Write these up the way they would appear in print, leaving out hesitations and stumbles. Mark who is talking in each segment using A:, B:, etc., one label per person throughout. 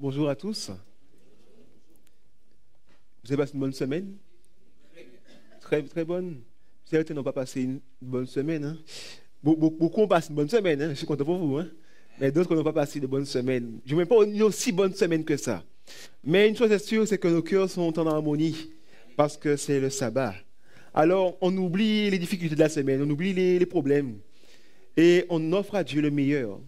A: Bonjour à tous. Vous avez passé une bonne semaine? Très, très bonne. Certains n'ont pas passé une bonne semaine. Hein? Beaucoup ont passé une bonne semaine. Hein? Je suis content pour vous. Hein? Mais d'autres n'ont pas passé de bonnes semaines. Je ne veux pas une aussi bonne semaine que ça. Mais une chose est sûre, c'est que nos cœurs sont en harmonie parce que c'est le sabbat. Alors, on oublie les difficultés de la semaine, on oublie les problèmes. Et on offre à Dieu le meilleur.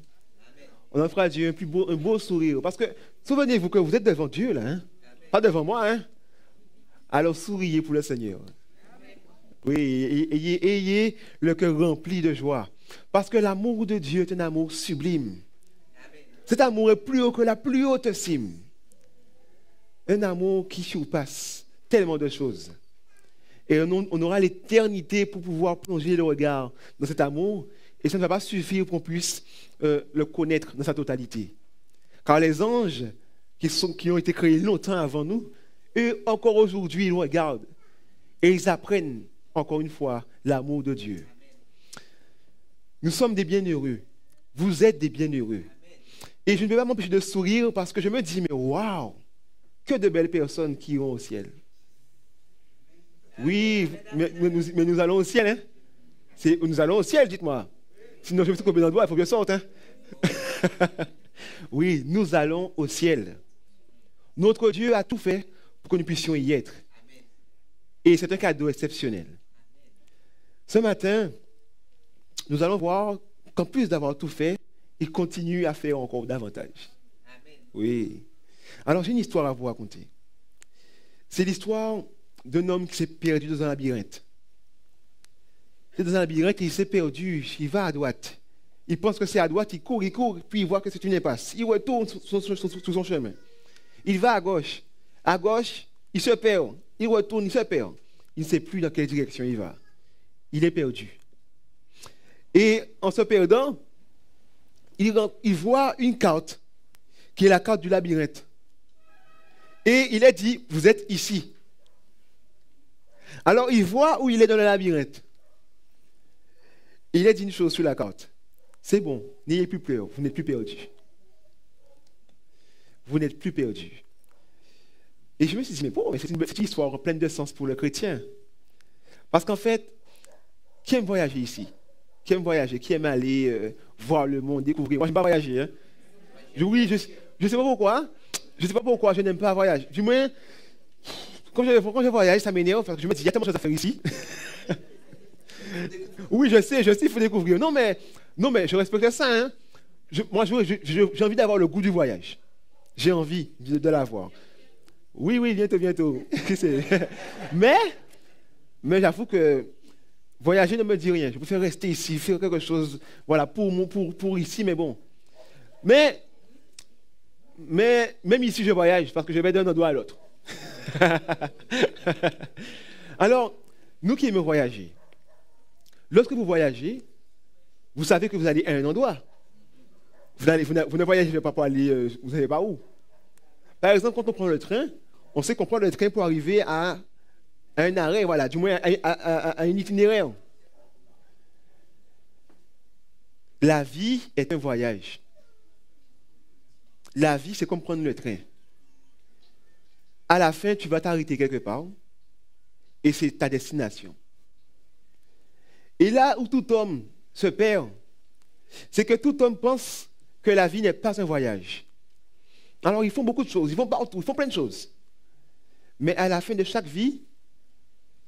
A: On offre à Dieu un beau sourire. Parce que, souvenez-vous que vous êtes devant Dieu, là. Hein? Pas devant moi. Hein? Alors, souriez pour le Seigneur. Oui, ayez le cœur rempli de joie. Parce que l'amour de Dieu est un amour sublime. Cet amour est plus haut que la plus haute cime. Un amour qui surpasse tellement de choses. Et on aura l'éternité pour pouvoir plonger le regard dans cet amour. Et ça ne va pas suffire pour qu'on puisse le connaître dans sa totalité. Car les anges qui ont été créés longtemps avant nous, eux, encore aujourd'hui, ils nous regardent. Et ils apprennent, encore une fois, l'amour de Dieu. Nous sommes des bienheureux. Vous êtes des bienheureux. Et je ne peux pas m'empêcher de sourire parce que je me dis, mais waouh, que de belles personnes qui iront au ciel. Oui, mais nous allons au ciel, hein? Nous allons au ciel, dites-moi. Sinon, je vais me couper dans le doigt, il faut que je sorte, hein? Oui, nous allons au ciel. Notre Dieu a tout fait pour que nous puissions y être. Et c'est un cadeau exceptionnel. Ce matin, nous allons voir qu'en plus d'avoir tout fait, il continue à faire encore davantage. Oui. Alors, j'ai une histoire à vous raconter. C'est l'histoire d'un homme qui s'est perdu dans un labyrinthe. Il est dans un labyrinthe et il s'est perdu. Il va à droite. Il pense que c'est à droite, il court, puis il voit que c'est une impasse. Il retourne sur son chemin. Il va à gauche. À gauche, il se perd. Il retourne, il se perd. Il ne sait plus dans quelle direction il va. Il est perdu. Et en se perdant, il voit une carte, qui est la carte du labyrinthe. Et il est dit, vous êtes ici. Alors il voit où il est dans le labyrinthe. Il est dit une chose sur la carte. C'est bon, n'ayez plus peur, vous n'êtes plus perdu. Vous n'êtes plus perdu. Et je me suis dit, mais bon, c'est une histoire pleine de sens pour le chrétien. Parce qu'en fait, qui aime voyager ici? Qui aime voyager? Qui aime aller voir le monde, découvrir? Moi, je n'aime pas voyager. Hein? Oui, je ne sais pas pourquoi. Je ne sais pas pourquoi je n'aime pas voyager. Du moins, quand je voyage, ça m'énerve. Parce que je me dis, il y a tellement de choses à faire ici. Oui, je sais, il faut découvrir. Non, mais je respecte ça. Hein. Moi, j'ai envie d'avoir le goût du voyage. J'ai envie de l'avoir. Oui, bientôt. mais j'avoue que voyager ne me dit rien. Je préfère rester ici, faire quelque chose, voilà, pour ici, mais bon. Mais même ici, je voyage parce que je vais d'un endroit à l'autre. Alors, nous qui aimons voyager, lorsque vous voyagez, vous savez que vous allez à un endroit. Vous ne voyagez pas pour aller, vous ne savez pas où. Par exemple, quand on prend le train, on sait qu'on prend le train pour arriver à un arrêt, voilà, du moins à un itinéraire. La vie est un voyage. La vie, c'est comme prendre le train. À la fin, tu vas t'arrêter quelque part et c'est ta destination. Et là où tout homme se perd, c'est que tout homme pense que la vie n'est pas un voyage. Alors, ils font beaucoup de choses, ils vont partout, ils font plein de choses. Mais à la fin de chaque vie,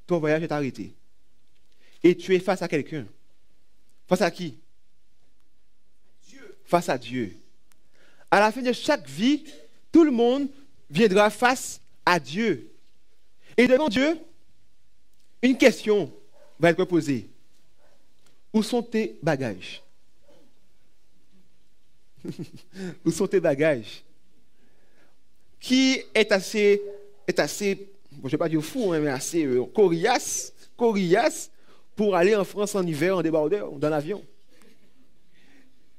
A: ton voyage est arrêté. Et tu es face à quelqu'un. Face à qui? Dieu. Face à Dieu. À la fin de chaque vie, tout le monde viendra face à Dieu. Et devant Dieu, une question va être posée. Où sont tes bagages? Où sont tes bagages? Qui est assez, bon, je ne vais pas dire fou, hein, mais assez coriace pour aller en France en hiver en débardeur, dans l'avion.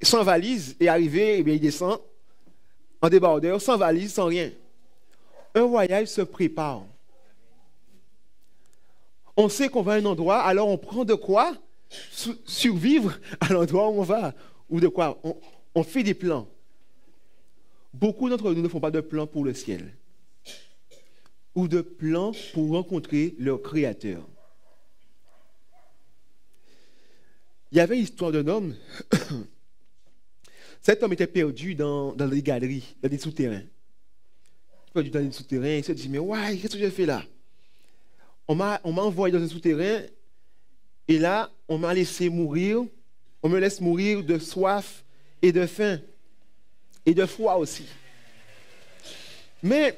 A: Sans valise, et arriver, et bien, il descend en débardeur, sans valise, sans rien. Un voyage se prépare. On sait qu'on va à un endroit, alors on prend de quoi survivre à l'endroit où on va. Ou de quoi on fait des plans. beaucoup d'entre nous ne font pas de plan pour le ciel ou de plan pour rencontrer leur Créateur. Il y avait l'histoire d'un homme. Cet homme était perdu dans des galeries, dans des souterrains. Perdu dans des souterrains, il se dit, mais ouais, qu'est-ce que j'ai fait là? On m'a envoyé dans un souterrain et là, on m'a laissé mourir. On me laisse mourir de soif et de faim et de froid aussi. Mais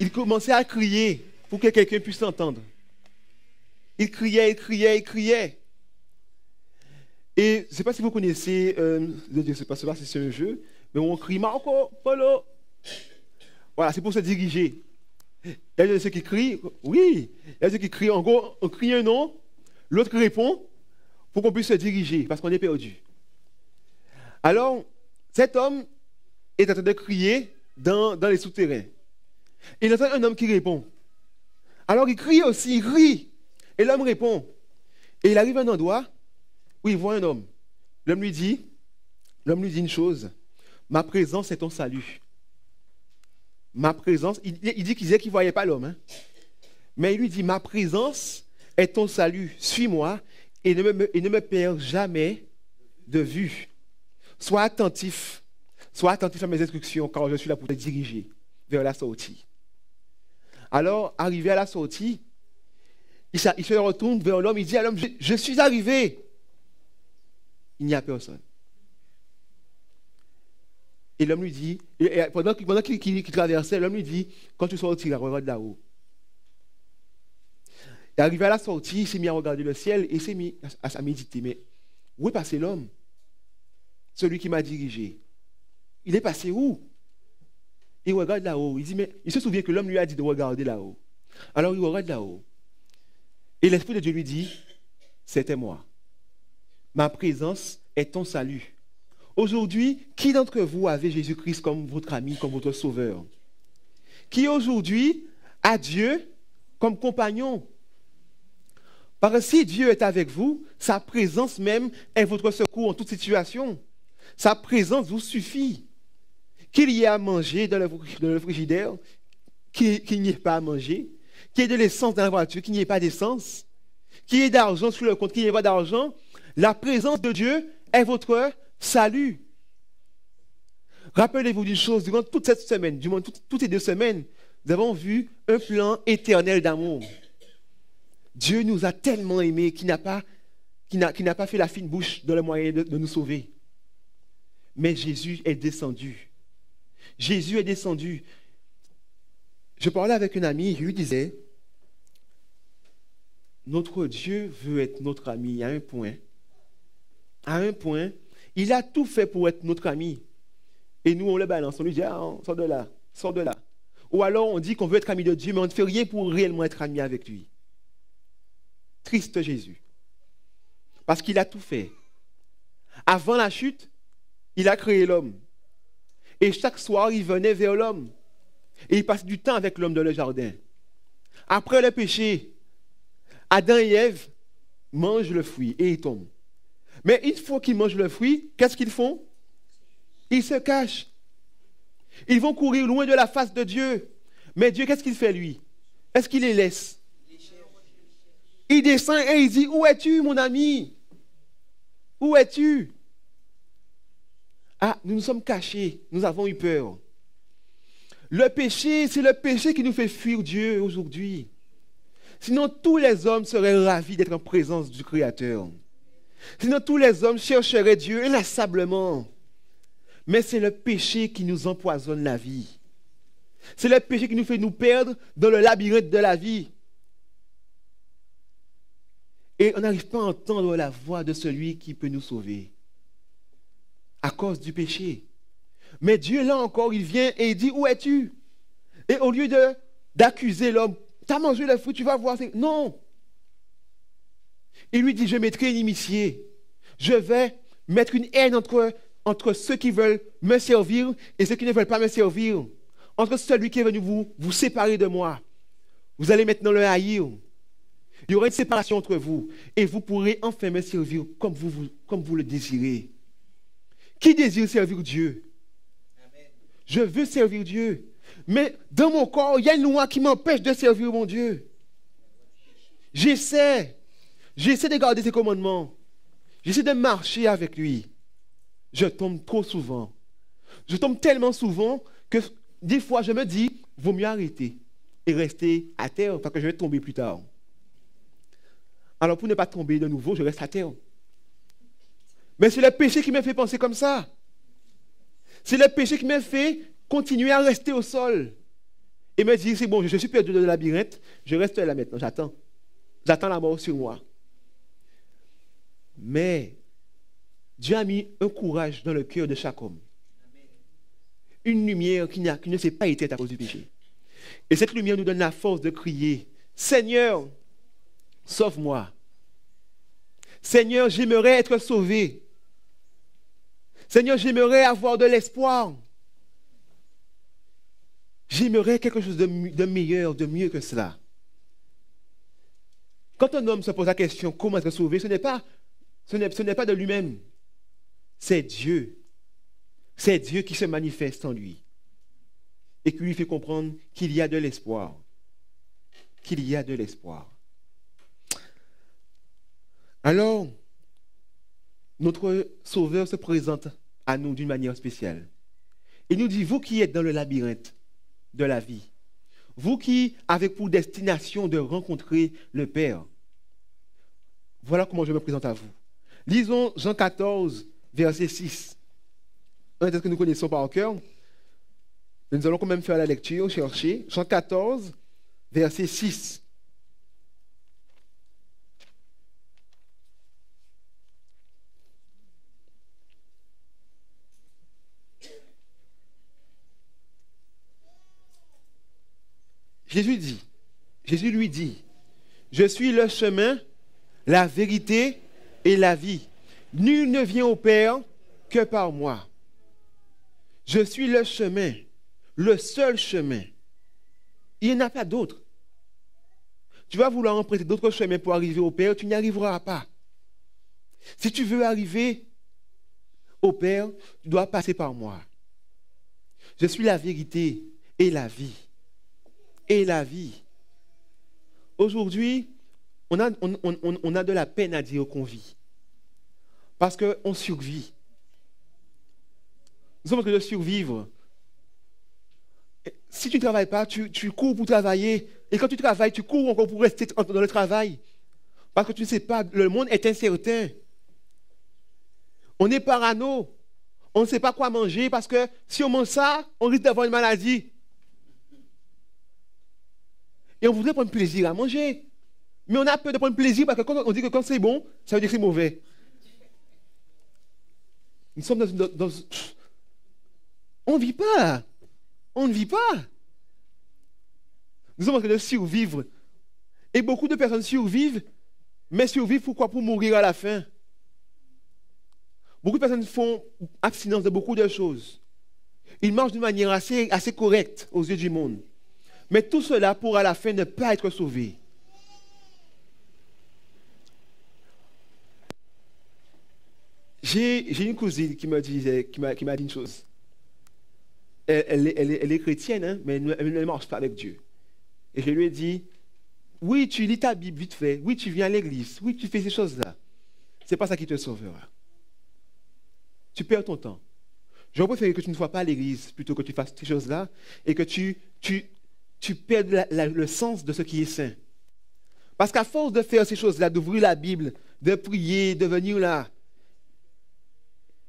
A: il commençait à crier pour que quelqu'un puisse l'entendre. Il criait, il criait, il criait. Et je ne sais pas si vous connaissez, je ne sais pas si c'est un jeu, mais on crie Marco, Polo. Voilà, c'est pour se diriger. Il y a ceux qui crient, oui, il y a ceux qui crient, en gros, on crie un nom, l'autre répond pour qu'on puisse se diriger, parce qu'on est perdu. Alors, cet homme est en train de crier dans les souterrains. Il entend un homme qui répond. Alors il crie aussi, il crie. Et l'homme répond. Et il arrive à un endroit où il voit un homme. L'homme lui dit une chose. Ma présence est ton salut. Ma présence, il dit qu'il ne voyait pas l'homme. Hein. Mais il lui dit, ma présence est ton salut. Suis-moi et ne me perds jamais de vue. Sois attentif à mes instructions, car je suis là pour te diriger vers la sortie. Alors, arrivé à la sortie, il se retourne vers l'homme, il dit à l'homme, je suis arrivé. Il n'y a personne. Et l'homme lui dit, pendant qu'il traversait, l'homme lui dit, quand tu sortiras, regarde là-haut. Il est arrivé à la sortie, il s'est mis à regarder le ciel et il s'est mis à méditer. Mais où est passé l'homme? Celui qui m'a dirigé. Il est passé où? Il regarde là-haut. Il dit, mais il se souvient que l'homme lui a dit de regarder là-haut. Alors il regarde là-haut. Et l'Esprit de Dieu lui dit, c'était moi. Ma présence est ton salut. Aujourd'hui, qui d'entre vous avez Jésus-Christ comme votre ami, comme votre sauveur? Qui aujourd'hui a Dieu comme compagnon? Parce que si Dieu est avec vous, sa présence même est votre secours en toute situation. Sa présence vous suffit. Qu'il y ait à manger dans le frigidaire, qu'il n'y ait pas à manger, qu'il y ait de l'essence dans la voiture, qu'il n'y ait pas d'essence, qu'il y ait d'argent sur le compte, qu'il n'y ait pas d'argent, la présence de Dieu est votre salut. Rappelez-vous d'une chose, durant toute cette semaine, du moins toutes ces 2 semaines, nous avons vu un plan éternel d'amour. Dieu nous a tellement aimés qu'il n'a pas fait la fine bouche dans le moyen de nous sauver. Mais Jésus est descendu. Jésus est descendu. Je parlais avec un ami, je lui disais, notre Dieu veut être notre ami à un point. À un point, il a tout fait pour être notre ami. Et nous, on le balance, on lui dit, ah, sors de là, sors de là. Ou alors, on dit qu'on veut être ami de Dieu, mais on ne fait rien pour réellement être ami avec lui. Triste Jésus. Parce qu'il a tout fait. Avant la chute, il a créé l'homme. Et chaque soir, il venait vers l'homme. Et il passait du temps avec l'homme dans le jardin. Après le péché, Adam et Ève mangent le fruit et ils tombent. Mais une fois qu'ils mangent le fruit, qu'est-ce qu'ils font? Ils se cachent. Ils vont courir loin de la face de Dieu. Mais Dieu, qu'est-ce qu'il fait lui? Est-ce qu'il les laisse? Il descend et il dit, où es-tu mon ami? Où es-tu? Ah, nous nous sommes cachés, nous avons eu peur. Le péché, c'est le péché qui nous fait fuir Dieu aujourd'hui. Sinon, tous les hommes seraient ravis d'être en présence du Créateur. Sinon, tous les hommes chercheraient Dieu inlassablement. Mais c'est le péché qui nous empoisonne la vie. C'est le péché qui nous fait nous perdre dans le labyrinthe de la vie. Et on n'arrive pas à entendre la voix de celui qui peut nous sauver. À cause du péché. Mais Dieu, là encore, il vient et il dit, où es-tu? Et au lieu d'accuser l'homme, tu as mangé le fruit, tu vas voir. Non. Il lui dit, je mettrai une inimitié. Je vais mettre une haine entre ceux qui veulent me servir et ceux qui ne veulent pas me servir. Entre celui qui est venu vous séparer de moi. Vous allez maintenant le haïr. Il y aura une séparation entre vous. Et vous pourrez enfin me servir comme vous le désirez. Qui désire servir Dieu? Amen. Je veux servir Dieu. Mais dans mon corps, il y a une loi qui m'empêche de servir mon Dieu. J'essaie de garder ses commandements. J'essaie de marcher avec lui. Je tombe trop souvent. Je tombe tellement souvent que des fois je me dis, vaut mieux arrêter et rester à terre parce que je vais tomber plus tard. Alors pour ne pas tomber de nouveau, je reste à terre. Mais c'est le péché qui me fait penser comme ça. C'est le péché qui me fait continuer à rester au sol. Et me dire, c'est bon, je suis perdu dans le labyrinthe, je reste là maintenant, j'attends. J'attends la mort sur moi. Mais Dieu a mis un courage dans le cœur de chaque homme. Une lumière qui ne s'est pas éteinte à cause du péché. Et cette lumière nous donne la force de crier, Seigneur, sauve-moi. Seigneur, j'aimerais être sauvé. Seigneur, j'aimerais avoir de l'espoir. J'aimerais quelque chose de meilleur, de mieux que cela. Quand un homme se pose la question comment être sauvé, ce n'est pas de lui-même. C'est Dieu. C'est Dieu qui se manifeste en lui. Et qui lui fait comprendre qu'il y a de l'espoir. Qu'il y a de l'espoir. Alors, notre Sauveur se présente à nous d'une manière spéciale. Il nous dit, vous qui êtes dans le labyrinthe de la vie, vous qui avez pour destination de rencontrer le Père, voilà comment je me présente à vous. Lisons Jean 14, verset 6. Un texte que nous connaissons par cœur. Nous allons quand même faire la lecture, chercher. Jean 14, verset 6. Jésus lui dit, je suis le chemin, la vérité et la vie. Nul ne vient au Père que par moi. Je suis le chemin, le seul chemin. Il n'y en a pas d'autre. Tu vas vouloir emprunter d'autres chemins pour arriver au Père, tu n'y arriveras pas. Si tu veux arriver au Père, tu dois passer par moi. Je suis la vérité et la vie. Et la vie. Aujourd'hui, on a de la peine à dire qu'on vit. Parce qu'on survit. Nous sommes en train de survivre. Si tu ne travailles pas, tu cours pour travailler. Et quand tu travailles, tu cours encore pour rester dans le travail. Parce que tu ne sais pas, le monde est incertain. On est parano. On ne sait pas quoi manger parce que si on mange ça, on risque d'avoir une maladie. Et on voudrait prendre plaisir à manger. Mais on a peur de prendre plaisir parce que quand on dit que quand c'est bon, ça veut dire que c'est mauvais. Nous sommes dans on ne vit pas. On ne vit pas. Nous sommes en train de survivre. Et beaucoup de personnes survivent, mais survivent pourquoi? Pour mourir à la fin. Beaucoup de personnes font abstinence de beaucoup de choses. Ils marchent d'une manière assez correcte aux yeux du monde. Mais tout cela pour à la fin ne pas être sauvé. J'ai une cousine qui m'a dit une chose. Elle est chrétienne, hein, mais elle ne marche pas avec Dieu. Et je lui ai dit, oui, tu lis ta Bible vite fait, oui, tu viens à l'église, oui, tu fais ces choses-là. Ce n'est pas ça qui te sauvera. Tu perds ton temps. Je préfère que tu ne sois pas à l'église plutôt que tu fasses ces choses-là et que tu perds le sens de ce qui est saint. Parce qu'à force de faire ces choses-là, d'ouvrir la Bible, de prier, de venir là,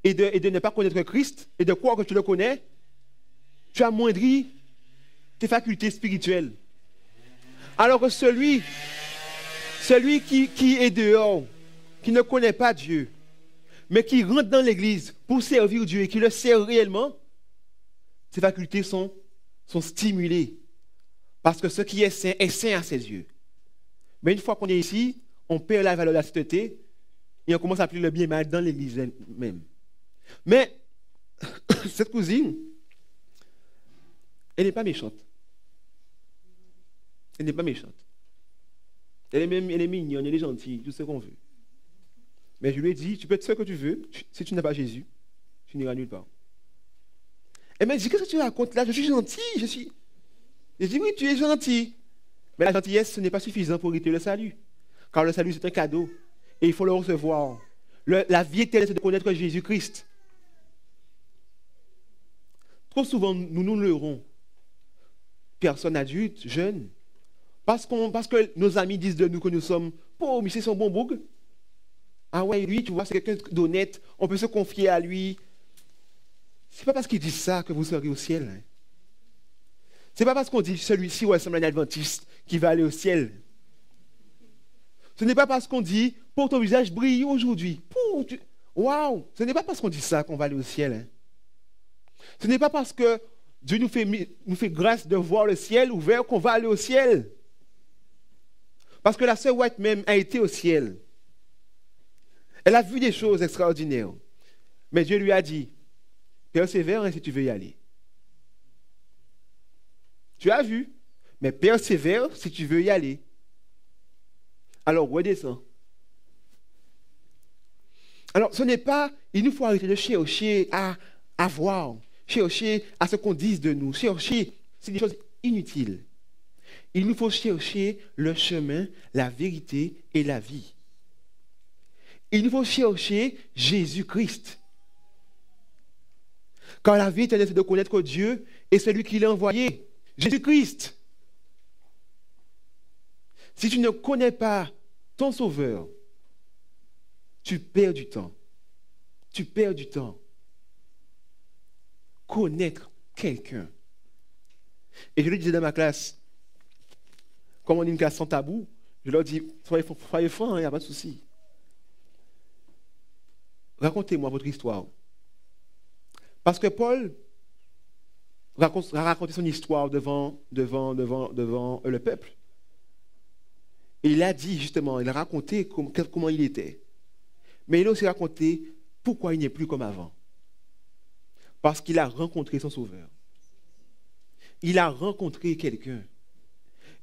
A: et de ne pas connaître Christ, et de croire que tu le connais, tu amoindris tes facultés spirituelles. Alors que celui qui est dehors, qui ne connaît pas Dieu, mais qui rentre dans l'église pour servir Dieu et qui le sert réellement, ses facultés sont stimulées. Parce que ce qui est saint à ses yeux. Mais une fois qu'on est ici, on perd la valeur de la sainteté et on commence à appeler le bien et mal dans l'église même. Mais cette cousine, elle n'est pas méchante. Elle n'est pas méchante. Elle est mignonne, elle est gentille, tout ce qu'on veut. Mais je lui ai dit, tu peux être ce que tu veux, si tu n'as pas Jésus, tu n'iras nulle part. Elle m'a dit, qu'est-ce que tu racontes là? Je suis gentil, je suis... J'ai dit, oui, tu es gentil. Mais la gentillesse, ce n'est pas suffisant pour hériter le salut. Car le salut, c'est un cadeau. Et il faut le recevoir. La vie éternelle, c'est de connaître Jésus-Christ. Trop souvent, nous nous leurrons. Personnes adultes, jeunes. Parce que nos amis disent de nous que nous sommes pauvres, mais c'est son bon boug. Ah ouais, lui, tu vois, c'est quelqu'un d'honnête. On peut se confier à lui. C'est pas parce qu'ils disent ça que vous serez au ciel. Hein. C'est pas parce qu'on dit celui-ci ressemble à un adventiste qui va aller au ciel. Ce n'est pas parce qu'on dit pour ton visage brille aujourd'hui. Waouh! Ce n'est pas parce qu'on dit ça qu'on va aller au ciel. Hein. Ce n'est pas parce que Dieu nous fait grâce de voir le ciel ouvert qu'on va aller au ciel. Parce que la sœur White même a été au ciel. Elle a vu des choses extraordinaires. Mais Dieu lui a dit, persévère hein, si tu veux y aller. Tu as vu, mais persévère si tu veux y aller. Alors redescends. Alors ce n'est pas, il nous faut arrêter de chercher à voir, chercher à ce qu'on dise de nous, chercher, c'est des choses inutiles. Il nous faut chercher le chemin, la vérité et la vie. Il nous faut chercher Jésus-Christ. Car la vie éternelle, c'est de connaître Dieu et celui qui l'a envoyé, Jésus-Christ. Si tu ne connais pas ton Sauveur, tu perds du temps. Tu perds du temps. Connaître quelqu'un. Et je le disais dans ma classe, comme on est une classe sans tabou, je leur dis, soyez francs, il n'y a pas de souci. Racontez-moi votre histoire. Parce que Paul a raconté son histoire devant le peuple. Et il a dit justement, il a raconté comment il était. Mais il a aussi raconté pourquoi il n'est plus comme avant. Parce qu'il a rencontré son Sauveur. Il a rencontré quelqu'un.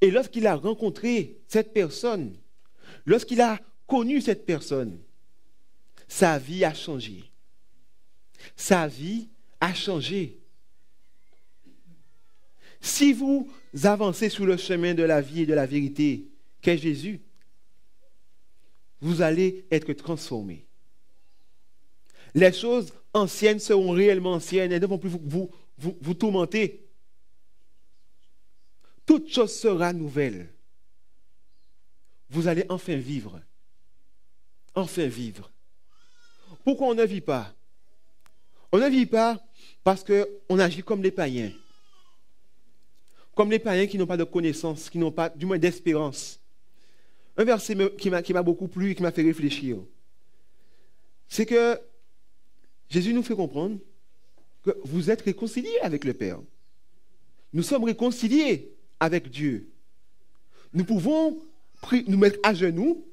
A: Et lorsqu'il a rencontré cette personne, lorsqu'il a connu cette personne, sa vie a changé. Sa vie a changé. Si vous avancez sur le chemin de la vie et de la vérité, qu'est Jésus, vous allez être transformés. Les choses anciennes seront réellement anciennes et ne vont plus vous tourmenter. Toute chose sera nouvelle. Vous allez enfin vivre. Enfin vivre. Pourquoi on ne vit pas? On ne vit pas parce qu'on agit comme les païens. Comme les païens qui n'ont pas de connaissance, qui n'ont pas du moins d'espérance. Un verset qui m'a beaucoup plu et qui m'a fait réfléchir, c'est que Jésus nous fait comprendre que vous êtes réconciliés avec le Père. Nous sommes réconciliés avec Dieu. Nous pouvons nous mettre à genoux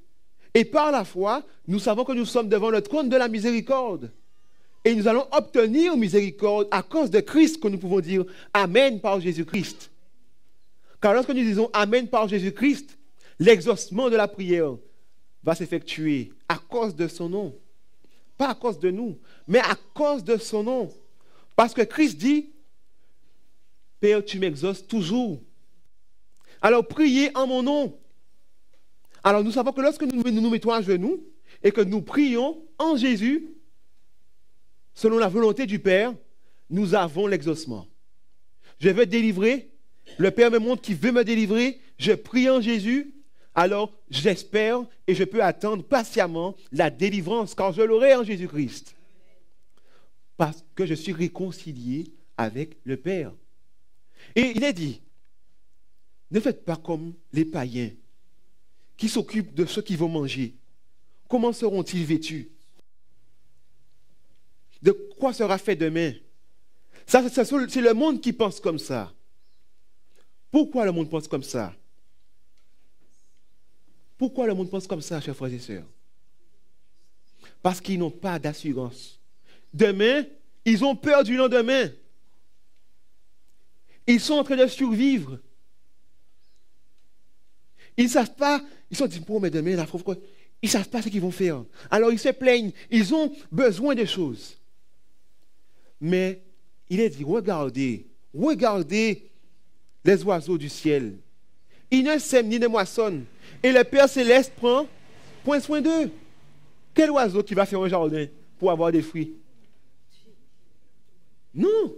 A: et par la foi, nous savons que nous sommes devant le trône de la miséricorde. Et nous allons obtenir miséricorde à cause de Christ que nous pouvons dire Amen par Jésus-Christ. Car lorsque nous disons Amen par Jésus-Christ, l'exaucement de la prière va s'effectuer à cause de son nom. Pas à cause de nous, mais à cause de son nom. Parce que Christ dit, Père, tu m'exauces toujours. Alors priez en mon nom. Alors nous savons que lorsque nous mettons à genoux et que nous prions en Jésus, selon la volonté du Père, nous avons l'exaucement. Je veux délivrer. Le Père me montre qu'il veut me délivrer. Je prie en Jésus. Alors j'espère et je peux attendre patiemment la délivrance quand je l'aurai en Jésus-Christ. Parce que je suis réconcilié avec le Père. Et il est dit, ne faites pas comme les païens qui s'occupent de ceux qui vont manger. Comment seront-ils vêtus? De quoi sera fait demain? Ça, c'est le monde qui pense comme ça. Pourquoi le monde pense comme ça? Pourquoi le monde pense comme ça, chers frères et sœurs? Parce qu'ils n'ont pas d'assurance. Demain, ils ont peur du lendemain. Ils sont en train de survivre. Ils ne savent pas, ils sont dit, mais demain, la quoi? Ils ne savent pas ce qu'ils vont faire. Alors ils se plaignent, ils ont besoin de choses. Mais il est dit, regardez, regardez les oiseaux du ciel. Ils ne sèment ni ne moissonnent. Et le Père Céleste prend soin d'eux. Quel oiseau qui va faire un jardin pour avoir des fruits? Non.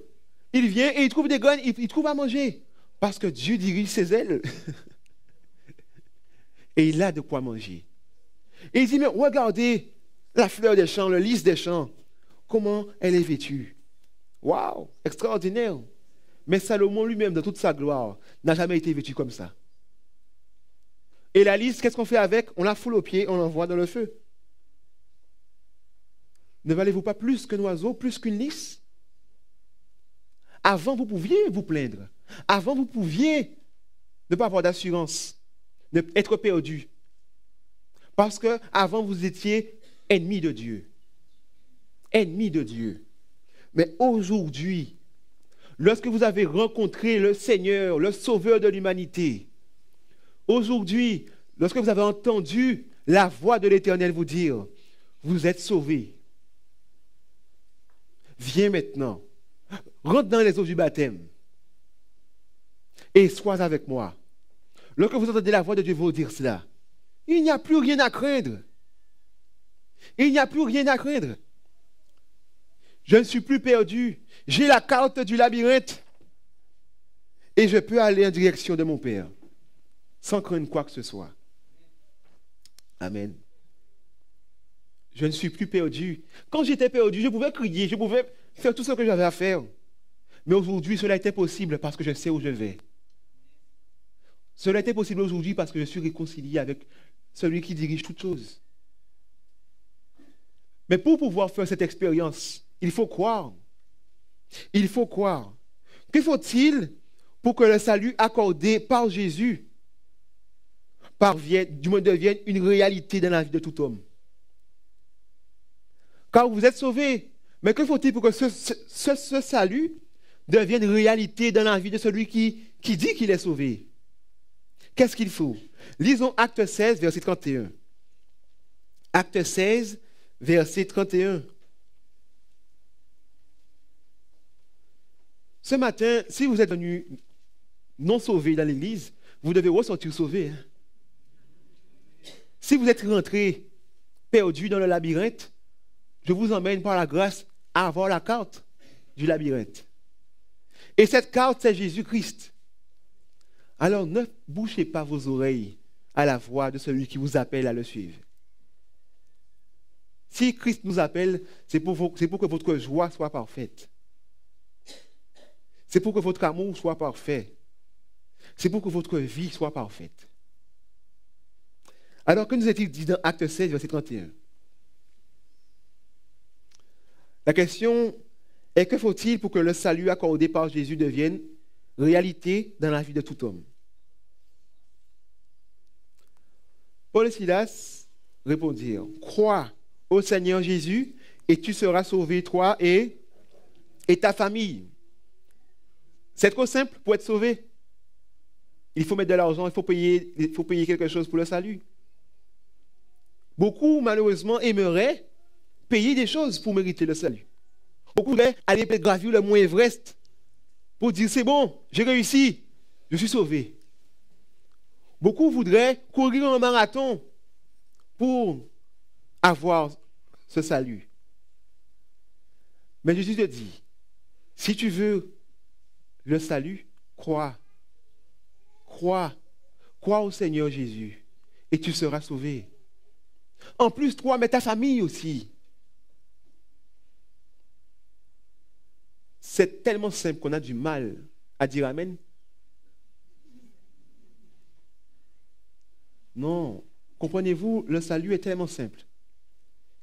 A: Il vient et il trouve des graines, il trouve à manger. Parce que Dieu dirige ses ailes. Et il a de quoi manger. Et il dit, mais regardez la fleur des champs, le lys des champs. Comment elle est vêtue. Waouh, extraordinaire. Mais Salomon lui-même, dans toute sa gloire, n'a jamais été vêtu comme ça. Et la lys, qu'est-ce qu'on fait avec? On la foule aux pieds, on l'envoie dans le feu. Ne valez-vous pas plus qu'un oiseau, plus qu'une lys? Avant, vous pouviez vous plaindre. Avant, vous pouviez ne pas avoir d'assurance, être perdu. Parce que avant, vous étiez ennemi de Dieu. Ennemi de Dieu. Mais aujourd'hui, lorsque vous avez rencontré le Seigneur, le Sauveur de l'humanité, aujourd'hui, lorsque vous avez entendu la voix de l'Éternel vous dire, vous êtes sauvés. Viens maintenant, rentre dans les eaux du baptême et sois avec moi. Lorsque vous entendez la voix de Dieu vous dire cela, il n'y a plus rien à craindre. Il n'y a plus rien à craindre. Je ne suis plus perdu. J'ai la carte du labyrinthe et je peux aller en direction de mon Père sans craindre quoi que ce soit. Amen. Je ne suis plus perdu. Quand j'étais perdu, je pouvais crier, je pouvais faire tout ce que j'avais à faire. Mais aujourd'hui, cela était possible parce que je sais où je vais. Cela était possible aujourd'hui parce que je suis réconcilié avec celui qui dirige toutes choses. Mais pour pouvoir faire cette expérience, il faut croire. Il faut croire. Que faut-il pour que le salut accordé par Jésus devienne une réalité dans la vie de tout homme? Car vous êtes sauvés. Mais que faut-il pour que ce salut devienne réalité dans la vie de celui qui dit qu'il est sauvé? Qu'est-ce qu'il faut? Lisons Acte 16, verset 31. Acte 16, verset 31. Ce matin, si vous êtes venu non sauvé dans l'église, vous devez ressortir sauvé. Hein? Si vous êtes rentré perdu dans le labyrinthe, je vous emmène par la grâce à avoir la carte du labyrinthe. Et cette carte, c'est Jésus-Christ. Alors ne bouchez pas vos oreilles à la voix de celui qui vous appelle à le suivre. Si Christ nous appelle, c'est pour que votre joie soit parfaite. C'est pour que votre amour soit parfait. C'est pour que votre vie soit parfaite. Alors, que nous est-il dit dans Acte 16, verset 31? La question est, que faut-il pour que le salut accordé par Jésus devienne réalité dans la vie de tout homme? Paul et Silas répondirent, crois au Seigneur Jésus et tu seras sauvé, toi et ta famille. C'est trop simple pour être sauvé. Il faut mettre de l'argent, il faut payer quelque chose pour le salut. Beaucoup, malheureusement, aimeraient payer des choses pour mériter le salut. Beaucoup voudraient aller gravir le mont Everest pour dire, c'est bon, j'ai réussi, je suis sauvé. Beaucoup voudraient courir un marathon pour avoir ce salut. Mais Jésus te dit, si tu veux le salut, crois. Crois au Seigneur Jésus et tu seras sauvé. En plus, toi, mais ta famille aussi. C'est tellement simple qu'on a du mal à dire Amen. Non, comprenez-vous, le salut est tellement simple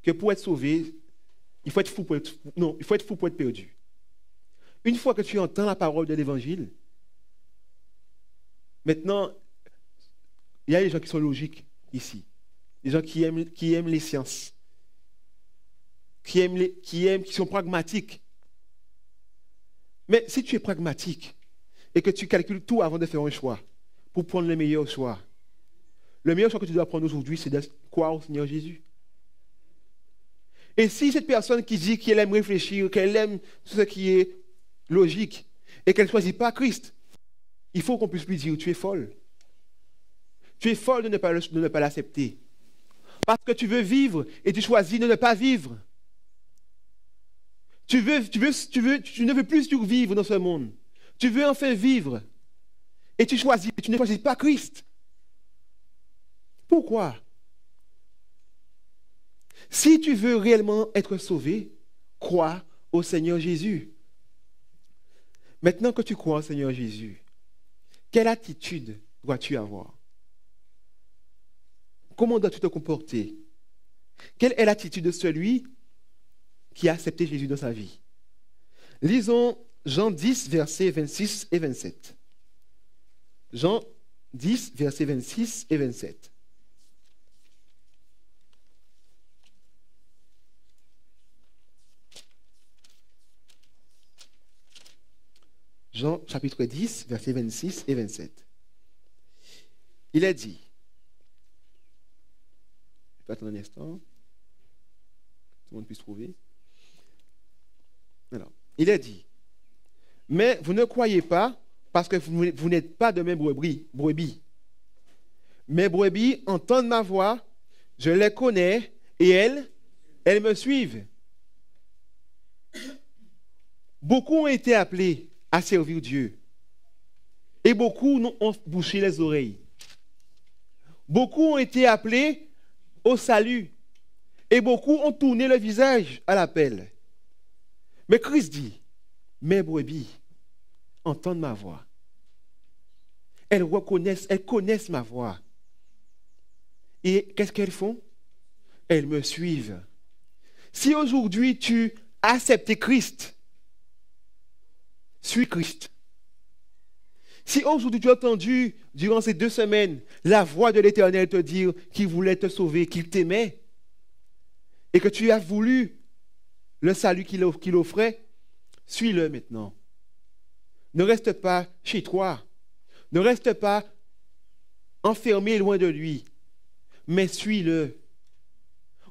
A: que pour être sauvé, il faut être fou pour être perdu. Une fois que tu entends la parole de l'Évangile, maintenant, il y a des gens qui sont logiques ici, des gens qui aiment les sciences, qui sont pragmatiques. Mais si tu es pragmatique et que tu calcules tout avant de faire un choix, pour prendre le meilleur choix que tu dois prendre aujourd'hui, c'est de croire au Seigneur Jésus. Et si cette personne qui dit qu'elle aime réfléchir, qu'elle aime tout ce qui est logique et qu'elle ne choisit pas Christ, il faut qu'on puisse lui dire, tu es folle. Tu es folle de ne pas l'accepter. Parce que tu veux vivre et tu choisis de ne pas vivre. Tu ne veux plus survivre dans ce monde. Tu veux enfin vivre. Et tu ne choisis pas Christ. Pourquoi? Si tu veux réellement être sauvé, crois au Seigneur Jésus. Maintenant que tu crois au Seigneur Jésus, quelle attitude dois-tu avoir? Comment dois-tu te comporter? Quelle est l'attitude de celui qui a accepté Jésus dans sa vie? Lisons Jean 10, versets 26 et 27. Jean 10, versets 26 et 27. Jean chapitre 10, versets 26 et 27. Il a dit, je vais attendre un instant, tout le monde puisse trouver. Alors, il a dit, mais vous ne croyez pas parce que vous n'êtes pas de mes brebis. Mes brebis entendent ma voix, je les connais et elles me suivent. Beaucoup ont été appelés à servir Dieu. Et beaucoup ont bouché les oreilles. Beaucoup ont été appelés au salut. Et beaucoup ont tourné le visage à l'appel. Mais Christ dit, mes brebis entendent ma voix. Elles connaissent ma voix. Et qu'est-ce qu'elles font? Elles me suivent. Si aujourd'hui tu as accepté Christ, suis Christ. Si aujourd'hui tu as entendu, durant ces 2 semaines, la voix de l'Éternel te dire qu'il voulait te sauver, qu'il t'aimait, et que tu as voulu le salut qu'il offrait, suis-le maintenant. Ne reste pas chez toi. Ne reste pas enfermé loin de lui, mais suis-le.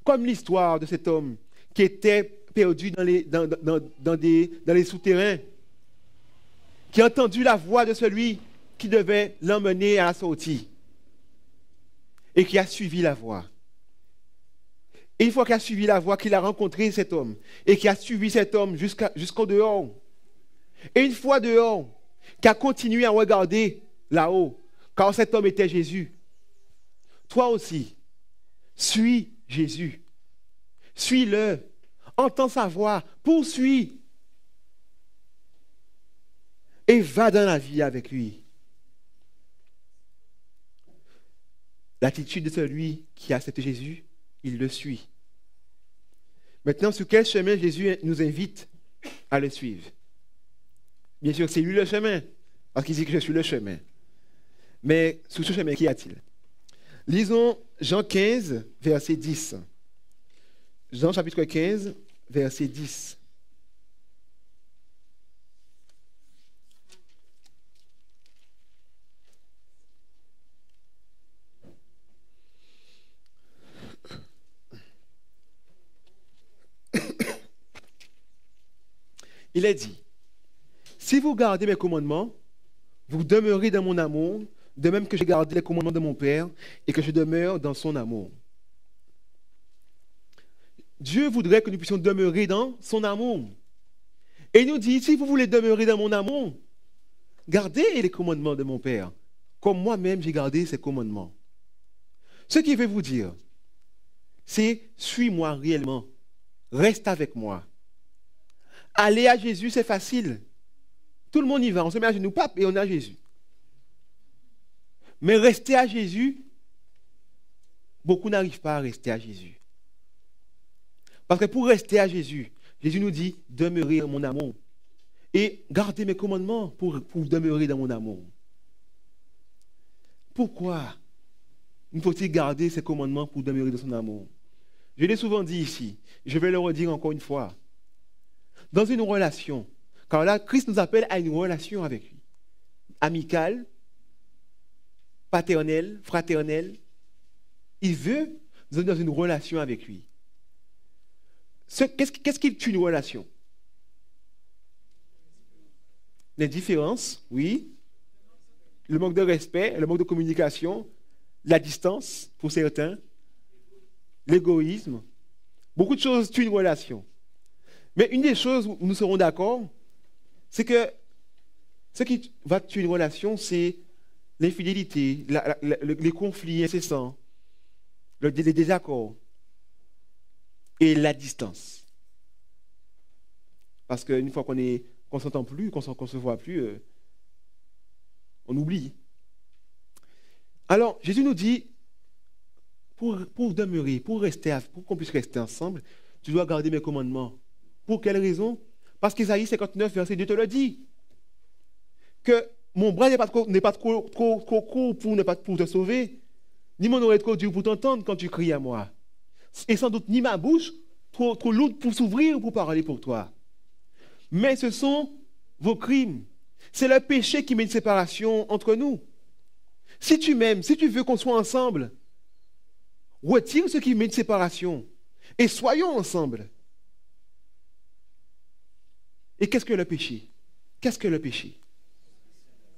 A: Comme l'histoire de cet homme qui était perdu dans les souterrains, qui a entendu la voix de celui qui devait l'emmener à la sortie et qui a suivi la voix. Et une fois qu'il a suivi la voix, qu'il a rencontré cet homme et qui a suivi cet homme jusqu'au dehors. Et une fois dehors, qui a continué à regarder là-haut, car cet homme était Jésus. Toi aussi, suis Jésus. Suis-le. Entends sa voix. Poursuis. Et va dans la vie avec lui. L'attitude de celui qui a accepté Jésus, il le suit. Maintenant, sur quel chemin Jésus nous invite à le suivre? Bien sûr, c'est lui le chemin, parce qu'il dit que je suis le chemin. Mais sur ce chemin, qu'y a-t-il? Lisons Jean 15, verset 10. Jean chapitre 15, verset 10. Il est dit, si vous gardez mes commandements, vous demeurez dans mon amour, de même que j'ai gardé les commandements de mon Père et que je demeure dans son amour. Dieu voudrait que nous puissions demeurer dans son amour. Et il nous dit, si vous voulez demeurer dans mon amour, gardez les commandements de mon Père, comme moi-même j'ai gardé ses commandements. Ce qu'il veut vous dire, c'est suis-moi réellement, reste avec moi. Aller à Jésus, c'est facile. Tout le monde y va, on se met à genoux, pape, et on est à Jésus. Mais rester à Jésus, beaucoup n'arrivent pas à rester à Jésus. Parce que pour rester à Jésus, Jésus nous dit, demeurez dans mon amour. Et gardez mes commandements pour demeurer dans mon amour. Pourquoi il faut-il garder ses commandements pour demeurer dans son amour? Je l'ai souvent dit ici, je vais le redire encore une fois. Dans une relation, car là, Christ nous appelle à une relation avec lui. Amicale, paternelle, fraternelle. Il veut nous être dans une relation avec lui. Qu'est-ce qui tue une relation? L'indifférence, oui. Le manque de respect, le manque de communication, la distance pour certains, l'égoïsme. Beaucoup de choses tuent une relation. Mais une des choses où nous serons d'accord, c'est que ce qui va tuer une relation, c'est l'infidélité, les conflits incessants, les désaccords et la distance. Parce qu'une fois qu'on ne s'entend plus, qu'on ne se voit plus, on oublie. Alors, Jésus nous dit, pour demeurer, pour qu'on puisse rester ensemble, tu dois garder mes commandements. Pour quelle raison? Parce qu'Ésaïe 59, verset 2 te le dit. Que mon bras n'est pas trop court pour te sauver, ni mon oreille trop dure pour t'entendre quand tu cries à moi. Et sans doute ni ma bouche trop lourde pour s'ouvrir ou pour parler pour toi. Mais ce sont vos crimes. C'est le péché qui met une séparation entre nous. Si tu m'aimes, si tu veux qu'on soit ensemble, retire ce qui met une séparation et soyons ensemble. Et qu'est-ce que le péché? Qu'est-ce que le péché?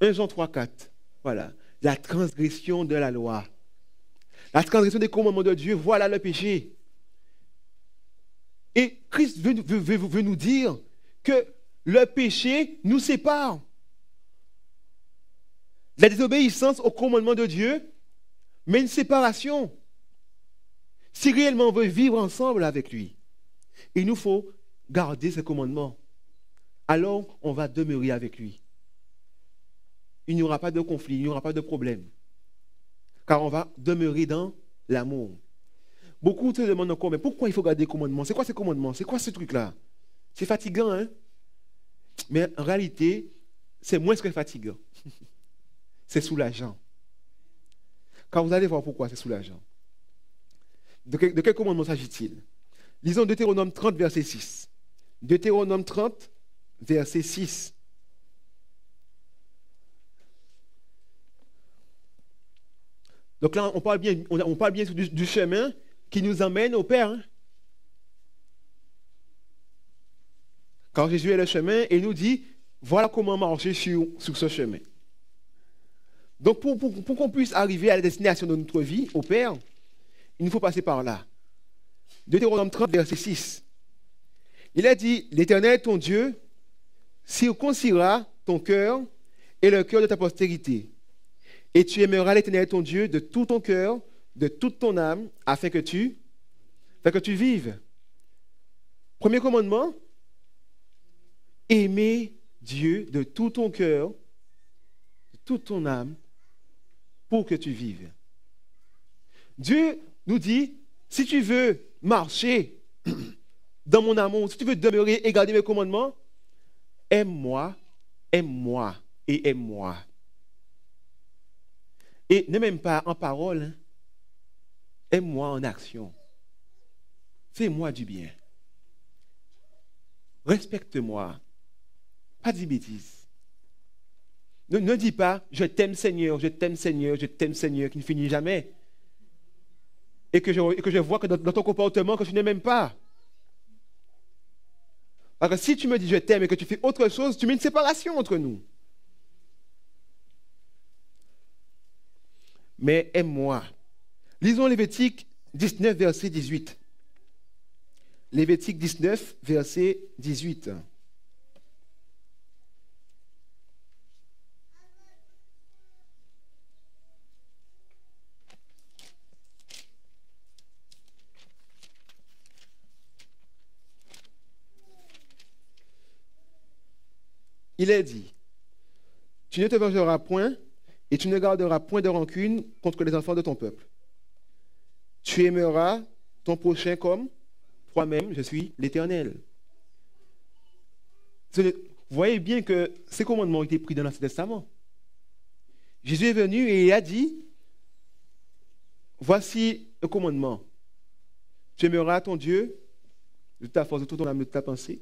A: 1 Jean 3, 4. Voilà. La transgression de la loi. La transgression des commandements de Dieu, voilà le péché. Et Christ veut nous dire que le péché nous sépare. La désobéissance au commandement de Dieu met une séparation. Si réellement on veut vivre ensemble avec lui, il nous faut garder ses commandements. Alors on va demeurer avec lui. Il n'y aura pas de conflit, il n'y aura pas de problème. Car on va demeurer dans l'amour. Beaucoup se demandent encore, mais pourquoi il faut garder les commandements? C'est quoi ces commandements? C'est quoi ce truc-là? C'est fatigant, hein? Mais en réalité, c'est moins que fatigant. C'est soulageant. Car vous allez voir pourquoi c'est soulageant. De quel commandement s'agit-il? Lisons Deutéronome 30, verset 6. Deutéronome 30, verset 6. Donc là, on parle bien du chemin qui nous emmène au Père. Hein? Car Jésus est le chemin et il nous dit, voilà comment marcher sur ce chemin. Donc pour qu'on puisse arriver à la destination de notre vie, au Père, il nous faut passer par là. Deutéronome 30, verset 6. Il a dit, l'Éternel, ton Dieu, circoncira ton cœur et le cœur de ta postérité. Et tu aimeras l'Éternel, ton Dieu, de tout ton cœur, de toute ton âme, afin que tu vives. Premier commandement, aimer Dieu de tout ton cœur, de toute ton âme, pour que tu vives. Dieu nous dit, si tu veux marcher dans mon amour, si tu veux demeurer et garder mes commandements, aime-moi et aime-moi. Et ne même pas en parole, hein. Aime-moi en action. Fais-moi du bien. Respecte-moi. Pas de bêtises. Ne dis pas, je t'aime Seigneur, je t'aime Seigneur, je t'aime Seigneur, qui ne finit jamais. Et que je vois que dans ton comportement, que tu ne m'aimes pas. Parce que si tu me dis je t'aime et que tu fais autre chose, tu mets une séparation entre nous. Mais aime-moi. Lisons Lévitique 19, verset 18. Lévitique 19, verset 18. Il est dit, tu ne te vengeras point et tu ne garderas point de rancune contre les enfants de ton peuple. Tu aimeras ton prochain comme toi-même, je suis l'Éternel. Vous voyez bien que ces commandements ont été pris dans l'Ancien Testament. Jésus est venu et il a dit, voici le commandement. Tu aimeras ton Dieu de ta force, de toute ton âme, de ta pensée,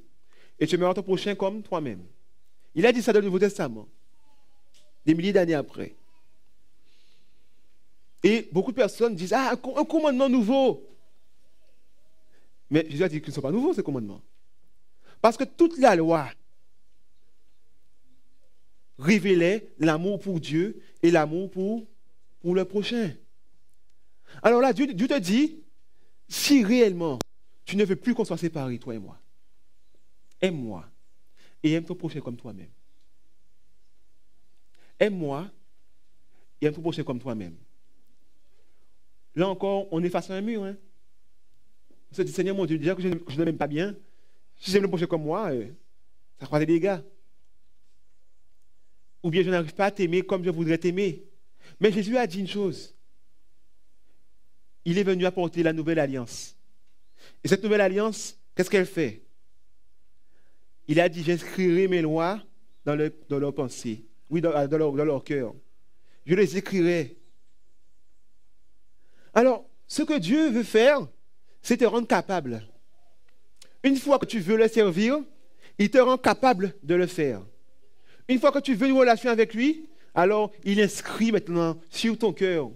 A: et tu aimeras ton prochain comme toi-même. Il a dit ça dans le Nouveau Testament, des milliers d'années après. Et beaucoup de personnes disent, ah, un commandement nouveau. Mais Jésus a dit qu'ils ne sont pas nouveaux, ces commandements. Parce que toute la loi révélait l'amour pour Dieu et l'amour pour le prochain. Alors là, Dieu te dit, si réellement tu ne veux plus qu'on soit séparés, toi et moi, aime-moi et aime ton prochain comme toi-même. Aime-moi et aime ton prochain comme toi-même. Là encore, on est face à un mur. Hein? On se dit, Seigneur mon Dieu, déjà que je ne m'aime pas bien, si j'aime le prochain comme moi, ça croise des dégâts. Ou bien je n'arrive pas à t'aimer comme je voudrais t'aimer. Mais Jésus a dit une chose. Il est venu apporter la nouvelle alliance. Et cette nouvelle alliance, qu'est-ce qu'elle fait? Il a dit, j'inscrirai mes lois dans leur pensée. Oui, dans leur cœur. Je les écrirai. Alors, ce que Dieu veut faire, c'est te rendre capable. Une fois que tu veux le servir, il te rend capable de le faire. Une fois que tu veux une relation avec lui, alors il inscrit maintenant sur ton cœur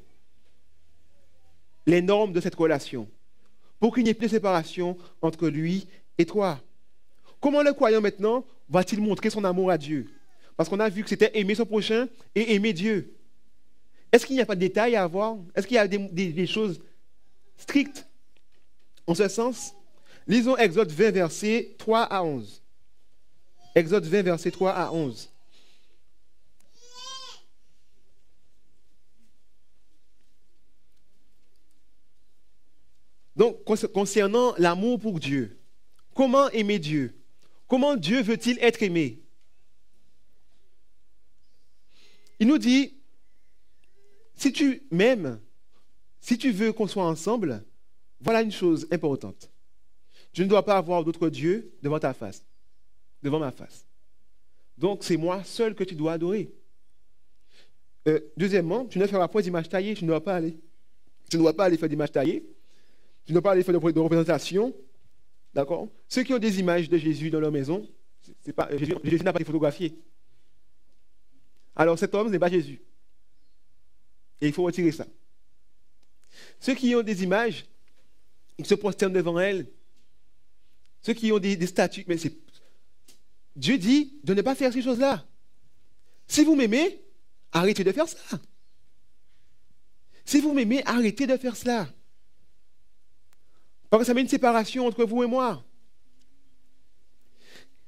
A: les normes de cette relation pour qu'il n'y ait plus de séparation entre lui et toi. Comment le croyant maintenant va-t-il montrer son amour à Dieu? Parce qu'on a vu que c'était aimer son prochain et aimer Dieu. Est-ce qu'il n'y a pas de détails à avoir? Est-ce qu'il y a des choses strictes en ce sens? Lisons Exode 20, versets 3 à 11. Exode 20, versets 3 à 11. Donc, concernant l'amour pour Dieu, comment aimer Dieu? Comment Dieu veut-il être aimé? Il nous dit, si tu m'aimes, si tu veux qu'on soit ensemble, voilà une chose importante. Tu ne dois pas avoir d'autre Dieu devant ta face, devant ma face. Donc, c'est moi seul que tu dois adorer. Deuxièmement, tu ne feras pas d'image taillée, tu ne dois pas aller. Tu ne dois pas aller faire d'image taillée. Tu ne dois pas aller faire de représentation. D'accord? Ceux qui ont des images de Jésus dans leur maison, Jésus n'a pas été photographié. Alors cet homme n'est pas Jésus. Et il faut retirer ça. Ceux qui ont des images, ils se prosternent devant elles. Ceux qui ont des statues, mais c'est... Dieu dit de ne pas faire ces choses-là. Si vous m'aimez, arrêtez de faire ça. Si vous m'aimez, arrêtez de faire cela. Parce que ça met une séparation entre vous et moi.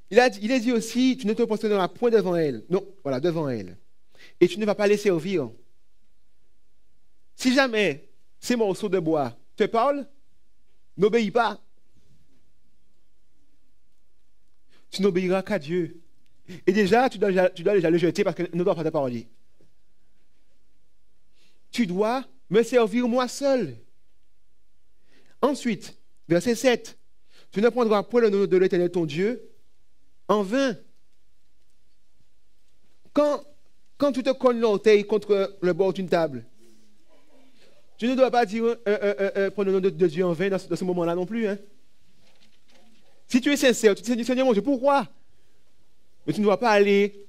A: Il a dit aussi, tu ne te prosterneras point devant elle. Non, voilà, devant elle. Et tu ne vas pas les servir. Si jamais ces morceaux de bois te parlent, n'obéis pas. Tu n'obéiras qu'à Dieu. Et déjà, tu dois déjà le jeter parce qu'il ne doit pas te parler. Tu dois me servir moi seul. Ensuite, verset 7. Tu ne prendras point le nom de l'Éternel ton Dieu en vain. Quand tu te cognes l'orteil contre le bord d'une table, tu ne dois pas dire prendre le nom de Dieu en vain dans ce moment-là non plus. Hein. Si tu es sincère, tu te dis, Seigneur mon Dieu, pourquoi? Mais tu ne dois pas aller